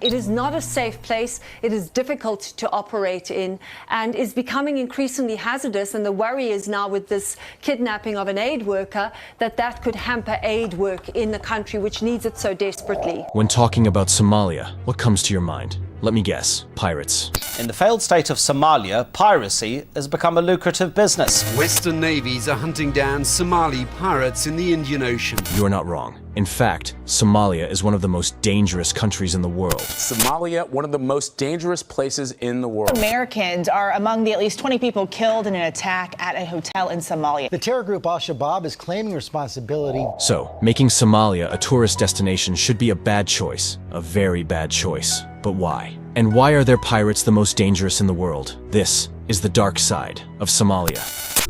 It is not a safe place. It is difficult to operate in and is becoming increasingly hazardous. And the worry is now with this kidnapping of an aid worker that could hamper aid work in the country, which needs it so desperately. When talking about Somalia, what comes to your mind? Let me guess, pirates. In the failed state of Somalia, piracy has become a lucrative business. Western navies are hunting down Somali pirates in the Indian Ocean. You're not wrong. In fact, Somalia is one of the most dangerous countries in the world. Somalia, one of the most dangerous places in the world. Americans are among the at least 20 people killed in an attack at a hotel in Somalia. The terror group Al-Shabaab is claiming responsibility. So, making Somalia a tourist destination should be a bad choice. A very bad choice. But why? And why are their pirates the most dangerous in the world? This is the dark side of Somalia.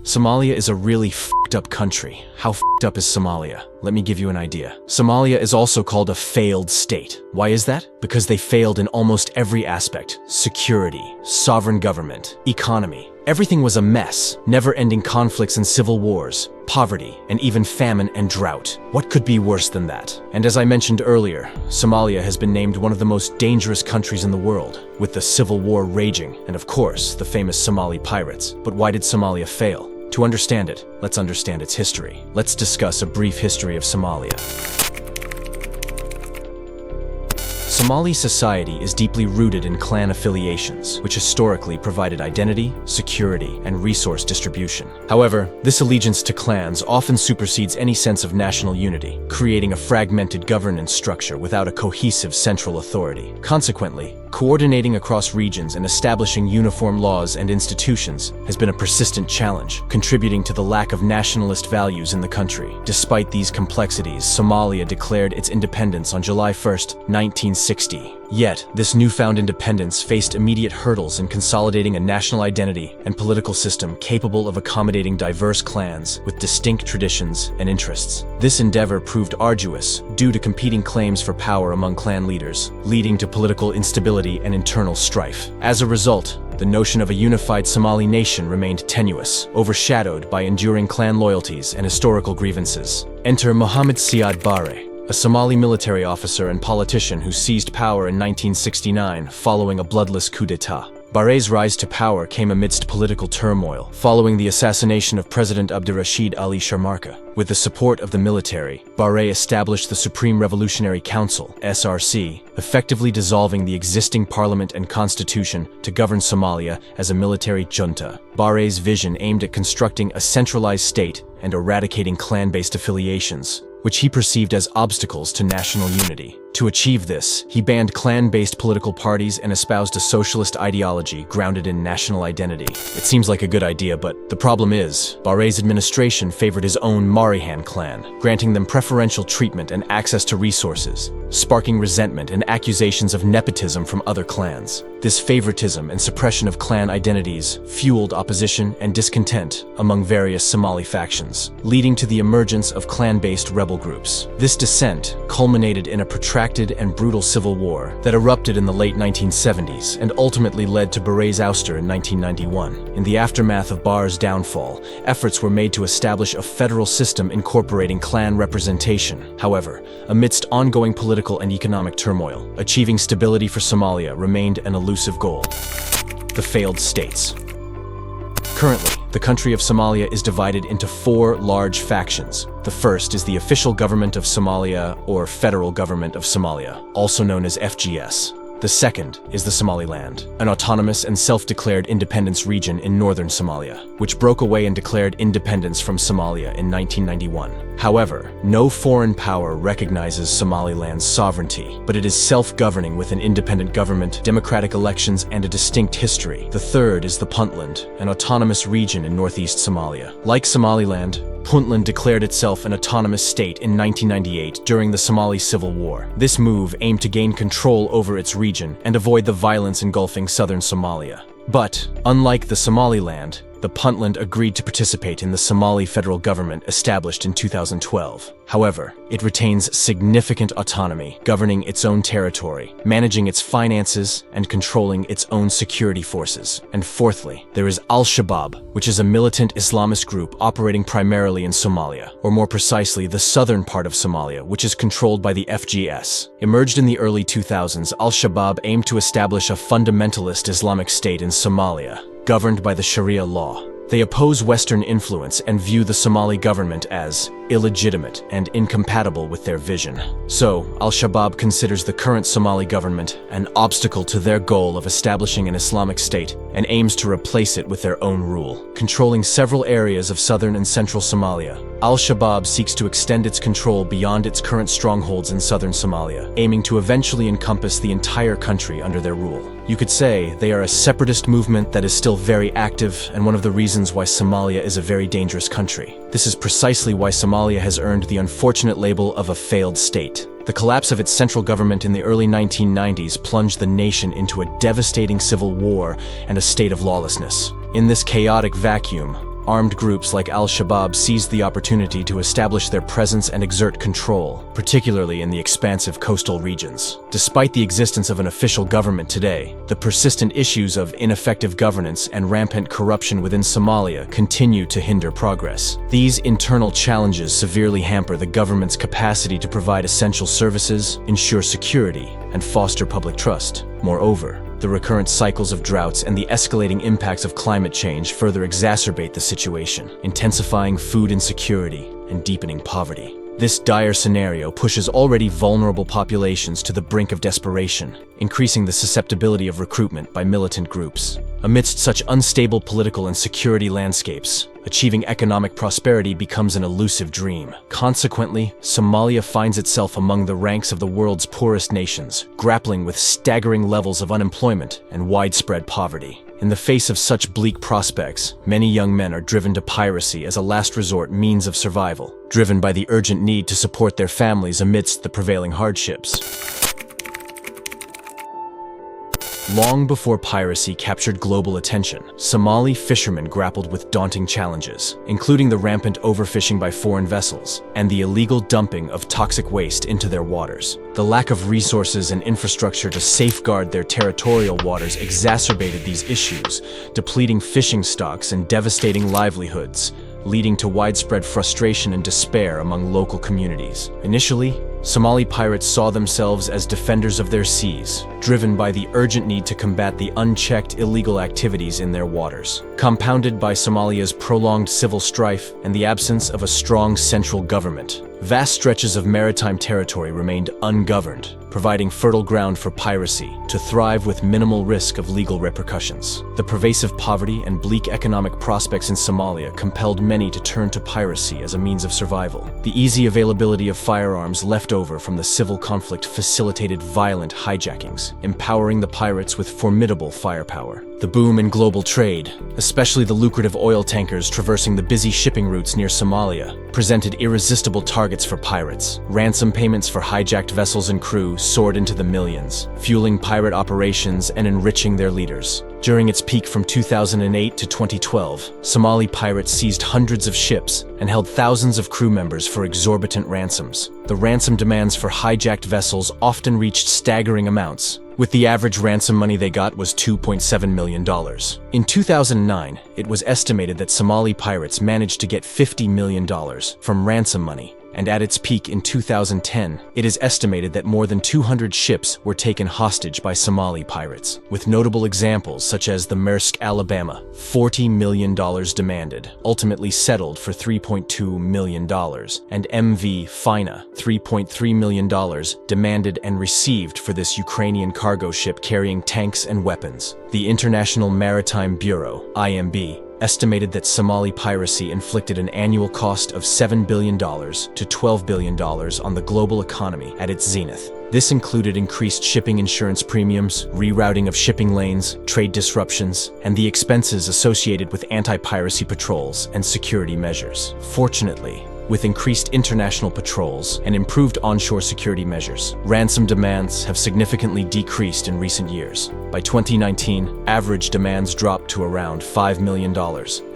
Somalia is a really f***ed up country. How f***ed up is Somalia? Let me give you an idea. Somalia is also called a failed state. Why is that? Because they failed in almost every aspect. Security, sovereign government, economy. Everything was a mess. Never-ending conflicts and civil wars, poverty, and even famine and drought. What could be worse than that? And as I mentioned earlier, Somalia has been named one of the most dangerous countries in the world, with the civil war raging, and of course, the famous Somali pirates. But why did Somalia fail? To understand it, let's understand its history. Let's discuss a brief history of Somalia. Somali society is deeply rooted in clan affiliations, which historically provided identity, security, and resource distribution. However, this allegiance to clans often supersedes any sense of national unity, creating a fragmented governance structure without a cohesive central authority. Consequently, coordinating across regions and establishing uniform laws and institutions has been a persistent challenge, contributing to the lack of nationalist values in the country. Despite these complexities, Somalia declared its independence on July 1st, 1960. Yet, this newfound independence faced immediate hurdles in consolidating a national identity and political system capable of accommodating diverse clans with distinct traditions and interests. This endeavor proved arduous due to competing claims for power among clan leaders, leading to political instability and internal strife. As a result, the notion of a unified Somali nation remained tenuous, overshadowed by enduring clan loyalties and historical grievances. Enter Mohammed Siad Barre, a Somali military officer and politician who seized power in 1969 following a bloodless coup d'etat. Barre's rise to power came amidst political turmoil, following the assassination of President Abdurrashid Ali Sharmarka. With the support of the military, Barre established the Supreme Revolutionary Council, SRC, effectively dissolving the existing parliament and constitution to govern Somalia as a military junta. Barre's vision aimed at constructing a centralized state and eradicating clan-based affiliations, which he perceived as obstacles to national unity. To achieve this, he banned clan-based political parties and espoused a socialist ideology grounded in national identity. It seems like a good idea, but the problem is, Barre's administration favored his own Marihan clan, granting them preferential treatment and access to resources, sparking resentment and accusations of nepotism from other clans. This favoritism and suppression of clan identities fueled opposition and discontent among various Somali factions, leading to the emergence of clan-based rebel groups. This dissent culminated in a protracted and brutal civil war that erupted in the late 1970s and ultimately led to Barre's ouster in 1991. In the aftermath of Barre's downfall, efforts were made to establish a federal system incorporating clan representation. However, amidst ongoing political and economic turmoil, achieving stability for Somalia remained an elusive goal. The failed states. Currently, the country of Somalia is divided into 4 large factions. The first is the official government of Somalia, or Federal Government of Somalia, also known as FGS. The second is the Somaliland, an autonomous and self-declared independence region in northern Somalia, which broke away and declared independence from Somalia in 1991. However, no foreign power recognizes Somaliland's sovereignty, but it is self-governing with an independent government, democratic elections, and a distinct history. The third is the Puntland, an autonomous region in northeast Somalia. Like Somaliland, Puntland declared itself an autonomous state in 1998 during the Somali Civil War. This move aimed to gain control over its region and avoid the violence engulfing southern Somalia. But, unlike the Somaliland, the Puntland agreed to participate in the Somali federal government established in 2012. However, it retains significant autonomy, governing its own territory, managing its finances, and controlling its own security forces. And fourthly, there is Al-Shabaab, which is a militant Islamist group operating primarily in Somalia, or more precisely, the southern part of Somalia, which is controlled by the FGS. Emerged in the early 2000s, Al-Shabaab aimed to establish a fundamentalist Islamic state in Somalia, governed by the Sharia law. They oppose Western influence and view the Somali government as illegitimate and incompatible with their vision. So, Al-Shabaab considers the current Somali government an obstacle to their goal of establishing an Islamic state and aims to replace it with their own rule. Controlling several areas of southern and central Somalia, Al-Shabaab seeks to extend its control beyond its current strongholds in southern Somalia, aiming to eventually encompass the entire country under their rule. You could say they are a separatist movement that is still very active and one of the reasons why Somalia is a very dangerous country. This is precisely why Somalia has earned the unfortunate label of a failed state. The collapse of its central government in the early 1990s plunged the nation into a devastating civil war and a state of lawlessness. In this chaotic vacuum, armed groups like Al-Shabaab seized the opportunity to establish their presence and exert control, particularly in the expansive coastal regions. Despite the existence of an official government today, the persistent issues of ineffective governance and rampant corruption within Somalia continue to hinder progress. These internal challenges severely hamper the government's capacity to provide essential services, ensure security, and foster public trust. Moreover, the recurrent cycles of droughts and the escalating impacts of climate change further exacerbate the situation, intensifying food insecurity and deepening poverty. This dire scenario pushes already vulnerable populations to the brink of desperation, increasing the susceptibility of recruitment by militant groups. Amidst such unstable political and security landscapes, achieving economic prosperity becomes an elusive dream. Consequently, Somalia finds itself among the ranks of the world's poorest nations, grappling with staggering levels of unemployment and widespread poverty. In the face of such bleak prospects, many young men are driven to piracy as a last resort means of survival, driven by the urgent need to support their families amidst the prevailing hardships. Long before piracy captured global attention, Somali fishermen grappled with daunting challenges, including the rampant overfishing by foreign vessels and the illegal dumping of toxic waste into their waters. The lack of resources and infrastructure to safeguard their territorial waters exacerbated these issues, depleting fishing stocks and devastating livelihoods, leading to widespread frustration and despair among local communities. Initially, Somali pirates saw themselves as defenders of their seas, driven by the urgent need to combat the unchecked illegal activities in their waters. Compounded by Somalia's prolonged civil strife and the absence of a strong central government, vast stretches of maritime territory remained ungoverned, providing fertile ground for piracy to thrive with minimal risk of legal repercussions. The pervasive poverty and bleak economic prospects in Somalia compelled many to turn to piracy as a means of survival. The easy availability of firearms left over from the civil conflict facilitated violent hijackings, empowering the pirates with formidable firepower. The boom in global trade, especially the lucrative oil tankers traversing the busy shipping routes near Somalia, presented irresistible targets for pirates. Ransom payments for hijacked vessels and crew soared into the millions, fueling pirate operations and enriching their leaders. During its peak from 2008 to 2012, Somali pirates seized hundreds of ships and held thousands of crew members for exorbitant ransoms. The ransom demands for hijacked vessels often reached staggering amounts, with the average ransom money they got was $2.7 million. In 2009, it was estimated that Somali pirates managed to get $50 million from ransom money, and at its peak in 2010, it is estimated that more than 200 ships were taken hostage by Somali pirates, with notable examples such as the Maersk Alabama, $40 million demanded, ultimately settled for $3.2 million, and MV Fina, $3.3 million demanded and received for this Ukrainian cargo ship carrying tanks and weapons. The International Maritime Bureau, IMB, estimated that Somali piracy inflicted an annual cost of $7 billion to $12 billion on the global economy at its zenith. This included increased shipping insurance premiums, rerouting of shipping lanes, trade disruptions, and the expenses associated with anti-piracy patrols and security measures. Fortunately, with increased international patrols and improved onshore security measures. Ransom demands have significantly decreased in recent years. By 2019, average demands dropped to around $5 million,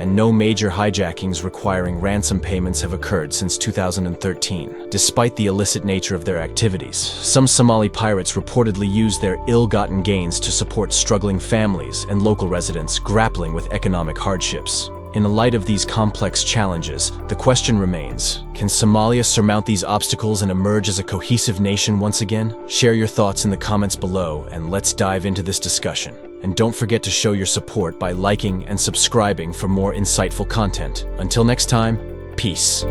and no major hijackings requiring ransom payments have occurred since 2013. Despite the illicit nature of their activities, some Somali pirates reportedly use their ill-gotten gains to support struggling families and local residents grappling with economic hardships. In the light of these complex challenges, the question remains, can Somalia surmount these obstacles and emerge as a cohesive nation once again? Share your thoughts in the comments below, and let's dive into this discussion. And don't forget to show your support by liking and subscribing for more insightful content. Until next time, peace.